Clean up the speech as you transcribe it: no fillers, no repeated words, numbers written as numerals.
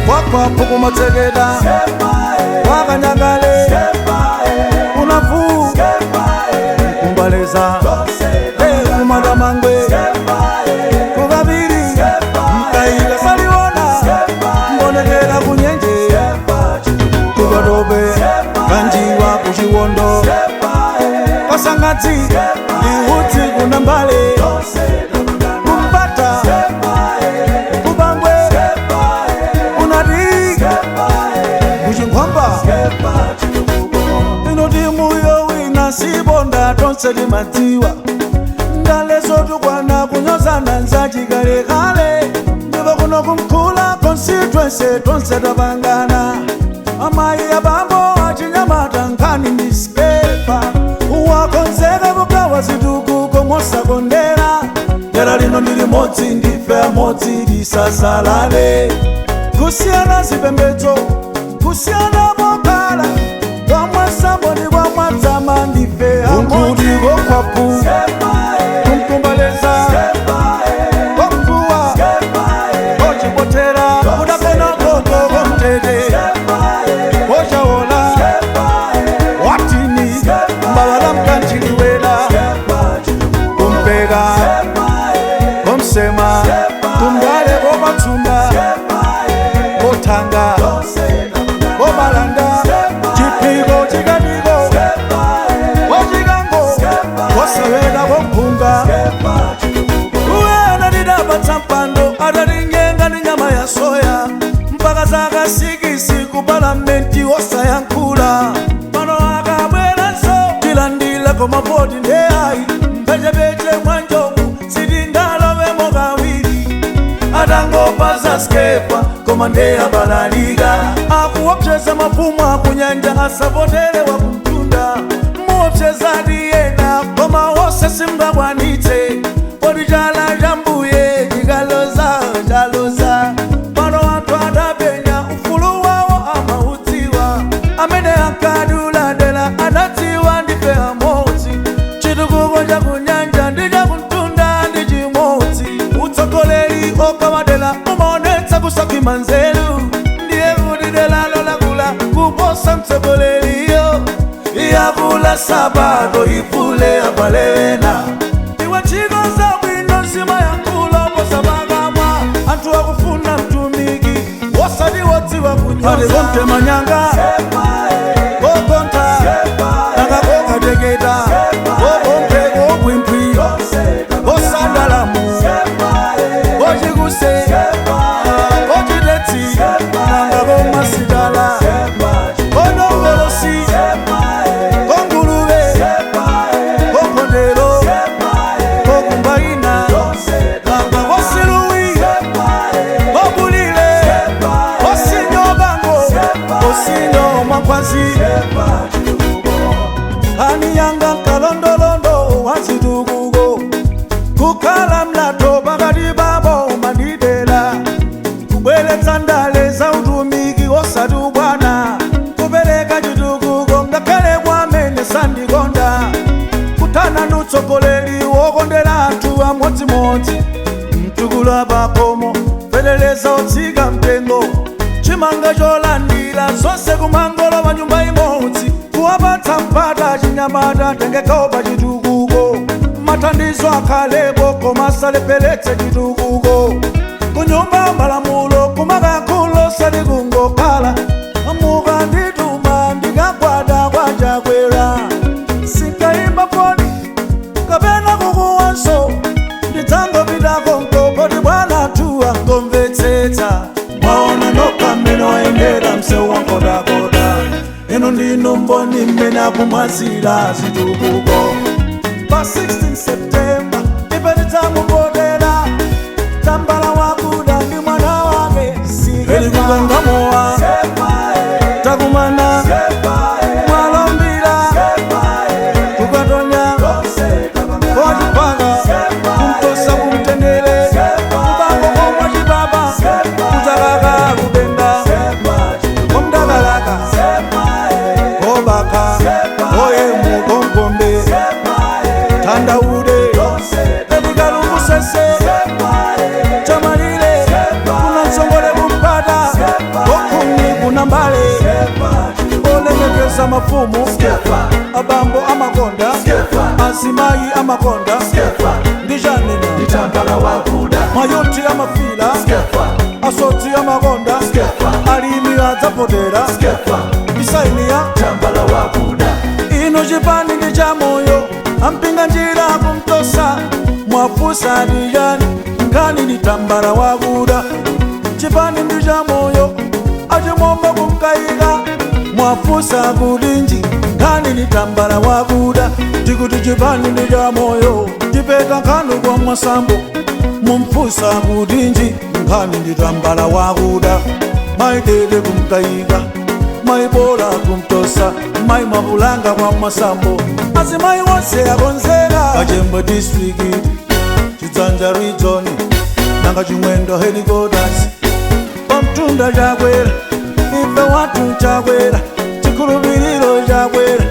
Wakwa puku mategeda wakanyangale unavu kumbaleza kumadamangwe kukabiri mkaila saliwona mbonekela kunyenje kukadobe kanjiwa kuchiwondo kasangati lihuti kunambale kumpata kubangwe kuchinkwamba inoti muyo wina sibonda tonse timatiwa ndalezo tukwana kunyozana nzachikalekale ndiva kuno kumkula constituency tonse tapangana amayi abambo achinyamata nkhani ndiskepa wakonzeka kugawa zitukuko mosakondera dera lino ndili modzi ndife amodzi lisasalale kusiyana zipembedzo kusiyana mokala kwamwasambo ndi kwamwadzama ndife amodzi kokwapu kumkumbaleza kokuwa kochipotera kudapena koko komtete kochawola watini mbawala mkanchiliwela kumpeka komsema kumgale komatsunda kotanga komalanda chipiko chikatiko wachikango kosewela kompunga uwena lidapatsa mpando atalinyenga ni nyama ya soya mpaka zaka 6 ku palamenti wosayankhula pano akabweranso tilandila komapoti ndeayi mpechepeche mwanjomu sitingalovemo kawiri atangopaza skepa koma ndeya balalika akuopseza mafumu akunyanja asapotere wa kumtunda muopseza diyena koma wose simngakwanitse poti chala chambuye chikaloza chaloza pano anthu adapenya ufulu wawo amaudziwa amene ankadula dela adadziwa ndife amodzi chitukuko chakunyanja ndi chakumtunda ndi chimodzi utsogoleri okawadela umaonetsa kusakima nzeru ndiye kuti delalo lakula kuposa mtsogoleriyo iyakula sabato ifule apalewena iwe chikoza bwino nsima yankula posa makamwa anthu akufuna mtumiki wosati wodziwa kunyoza konte manyanga kokonta nanga kokateketa kokonte kokwimpwi kosandalamu kochikuse kochidetsi nanga komasidala konongolosi kongulube kokondelo kokumbaina nanga kosiluwi kobulile kosinyobango kosinyo makwazi aniyanga kalondolondo wazitukuko kukhala mlato pakati babo mandidela kubweletsa ndale za utumiki osati ubwana kupereka chitukuko ngakhale kwamene sandikonda kutana nutsogoleri wokondera anthu amodzimodzi mtukulu apakomo feteleza otsika mtengo chimanga cholandira zonse kumangolo pa nyumba imodzi kuwapatsa mpata chinyamata tengekawo pa chitukuko mathandizo akhalepo koma salepheretse chitukuko kunyumba malamulo kumakankhulo sati kungokhala amuka ndituma ndikagwada kwachakwera sinkayimba foni kapena kukuwanso ndidzangopitako mkopoti bwana tuwa ngomvetsetsa mwaona nokamene wayendera msewu wankodakoda ino ndino mboni mmene akumwazira zitukuko pa 16 September ipetitsamupotera tambala wakuda ndi mwana wake sikelikungangamowa takumana mwalombira kukatonya kochipaka kumtosa kumtendere kubango komwachibaba kutakaka kubenga komdakalaka kobaka oye mukonkombe mafumu abambo amakonda asimayi amakonda ndichanena mayoti amafila asoti amakonda alimi adzapotera isainiya ino chipani ndi cha moyo ampinga njira kumtosa mwafusa ndiyani ngani ni tambala wakuda chipani ndi cha moyo achimomba kumkaika mwafusa kulinji ngani ni tambala wakuda tikuti chipani ndi cha moyo chipeka nkanu kwa mwasambo mumfusa kulinji ngani ni tambala wakuda maidede kumkaika maibola kumtosa mai mabulanga kwa mwasambo azimai wonse akonzera Kachembe district Chidzanja region nanga chimwendo headquarters pamtunda chakwera ife watu chakwera chikhulupiriro chakwera